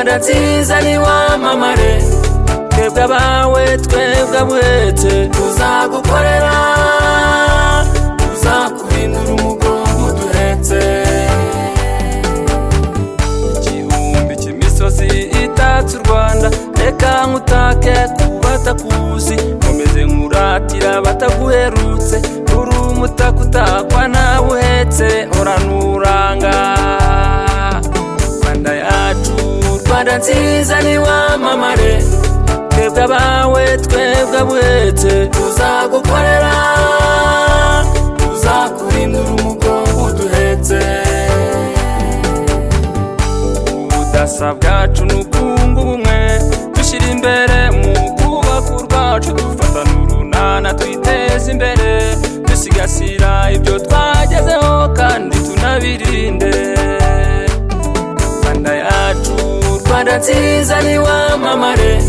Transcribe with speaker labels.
Speaker 1: Rwanda nziza ni wamamare, twebwe abawe twebwe abwete, tuzagukorera tuzakuhindura umugongo duhetse. Igihumbi cy'imisozi itatse u Rwanda, reka nkutake kubatakuzi, nkomeze nkuratira bataguherutse, uri umutaka utakwa nawe uhetse, uranuranga. Rwanda yacu Rwanda nziza ni wamamare, twebwe abawe twebwe abwete, tuzagukorera tuzakuhindura umugongo duhetse. Ubudasa bwacu n'ukungu bumwe, dushyira imbere mu kubaka urwacu, dufatana urunana twiteza imbere, dusigasira ibyo twagezeho kandi tunabirinde. Rwanda yacu Rwanda nziza ni wamamare,